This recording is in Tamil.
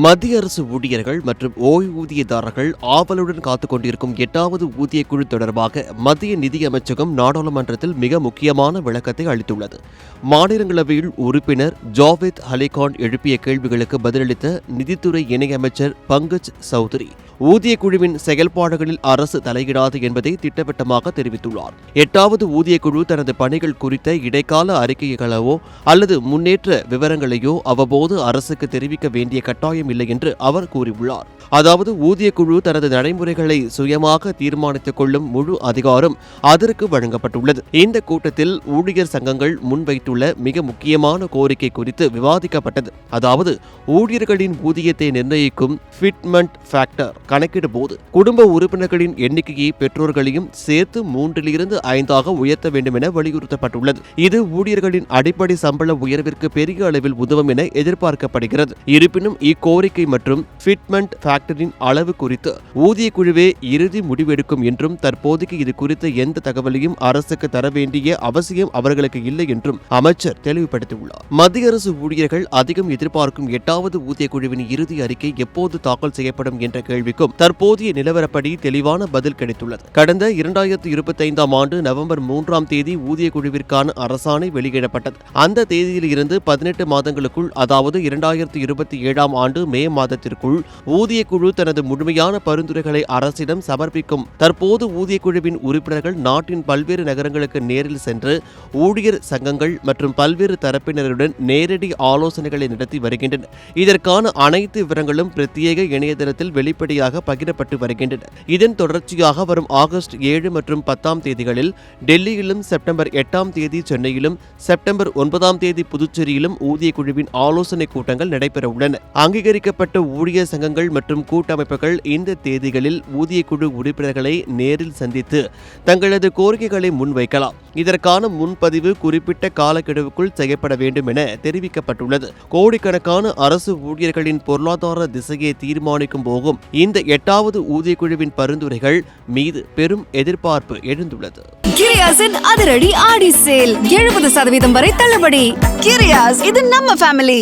மத்திய அரசு ஊழியர்கள் மற்றும் ஓய்வூதியதாரர்கள் ஆவலுடன் காத்துக் கொண்டிருக்கும் 8வது ஊதியக்குழு தொடர்பாக மத்திய நிதியமைச்சகம் நாடாளுமன்றத்தில் மிக முக்கியமான விளக்கத்தை அளித்துள்ளது. மாநிலங்களவையில் உறுப்பினர் ஜாவேத் அலிகான் எழுப்பிய கேள்விகளுக்கு பதிலளித்த நிதித்துறை இணையமைச்சர் பங்கஜ் சௌத்ரி, ஊதியக்குழுவின் செயல்பாடுகளில் அரசு தலையிடாது என்பதை திட்டவட்டமாக தெரிவித்துள்ளார். 8வது ஊதியக்குழு தனது பணிகள் குறித்த இடைக்கால அறிக்கைகளோ அல்லது முன்னேற்ற விவரங்களையோ அவ்வப்போது அரசுக்கு தெரிவிக்க வேண்டிய கட்டாயம் இல்லை என்று அவர் கூறியுள்ளார். அதாவது ஊதியக்குழு தனது நடைமுறைகளை சுயமாக தீர்மானித்துக் கொள்ளும் முழு அதிகாரம் அதற்கு வழங்கப்பட்டுள்ளது. இந்த கூட்டத்தில் ஊழியர் சங்கங்கள் முன்வைத்துள்ள மிக முக்கியமான கோரிக்கை குறித்து விவாதிக்கப்பட்டது. அதாவது ஊழியர்களின் ஊதியத்தை நிர்ணயிக்கும் ஃபிட்மெண்ட் ஃபேக்டர் கணக்கிடும் போது குடும்ப உறுப்பினர்களின் எண்ணிக்கையை பெற்றோர்களையும் சேர்த்து 3 5 உயர்த்த வேண்டும் என வலியுறுத்தப்பட்டுள்ளது. இது ஊழியர்களின் அடிப்படை சம்பள உயர்விற்கு பெரிய அளவில் உதவும் என எதிர்பார்க்கப்படுகிறது. இருப்பினும் இக்கோரிக்கை மற்றும் ஃபிட்மெண்ட் ஃபேக்டரின் அளவு குறித்து ஊதியக்குழுவே இறுதி முடிவெடுக்கும் என்றும் தற்போதைக்கு இது குறித்த எந்த தகவலையும் அரசுக்கு தர வேண்டிய அவசியம் அவர்களுக்கு இல்லை என்றும் அமைச்சர் தெளிவுபடுத்தியுள்ளார். மத்திய அரசு ஊழியர்கள் அதிகம் எதிர்பார்க்கும் 8வது ஊதியக்குழுவின் இறுதி அறிக்கை எப்போது தாக்கல் செய்யப்படும் என்ற கேள்விக்கும் தற்போதைய நிலவரப்படி தெளிவான பதில் கிடைத்துள்ளது. கடந்த 2025 ஆண்டு நவம்பர் 3ஆம் தேதி ஊதியக்குழுவிற்கான அரசாணை வெளியிடப்பட்டது. அந்த தேதியில் இருந்து 18 மாதங்களுக்குள், அதாவது 2027ஆம் ஆண்டு மே மாதத்திற்குள் ஊதியக்குழு தனது முழுமையான பரிந்துரைகளை அரசிடம் சமர்ப்பிக்கும். தற்போது ஊதியக்குழுவின் உறுப்பினர்கள் நாட்டின் பல்வேறு நகரங்களுக்கு நேரில் சென்று ஊழியர் சங்கங்கள் மற்றும் பல்வேறு தரப்பினருடன் நேரடி ஆலோசனைகளை நடத்தி வருகின்றனர். இதற்கான அனைத்து விவரங்களும் பிரத்யேக இணையதளத்தில் வெளிப்படையாக பகிரப்பட்டு வருகின்றன. இதன் தொடர்ச்சியாக வரும் ஆகஸ்ட் 7 மற்றும் 10ஆம் தேதிகளில் டெல்லியிலும், செப்டம்பர் 8ஆம் தேதி சென்னையிலும், செப்டம்பர் 9ஆம் தேதி புதுச்சேரியிலும் ஊதியக்குழுவின் ஆலோசனை கூட்டங்கள் நடைபெற உள்ளன. அங்கீகரிக்கப்பட்ட ஊழியர் சங்கங்கள் மற்றும் கூட்டமைப்புகள் இந்த தேதிகளில் ஊதியக்குழு உறுப்பினர்களை நேரில் சந்தித்து தங்களது கோரிக்கைகளை முன்வைக்கலாம். இதற்கான முன்பதிவு குறிப்பிட்ட காலக்கெடுவுக்குள் செய்யப்பட வேண்டும் என தெரிவிக்கப்பட்டுள்ளது. கோடிக்கணக்கான அரசு ஊழியர்களின் பொருளாதார திசையை தீர்மானிக்கும் போகும் இந்த 8வது ஊதியக்குழுவின் பரிந்துரைகள் மீது பெரும் எதிர்பார்ப்பு எழுந்துள்ளது. கிரியாஸின் அதிரடி ஆடி சேல் 70% வரை தள்ளுபடி. கிரியாஸ், இது நம்ம ஃபேமிலி.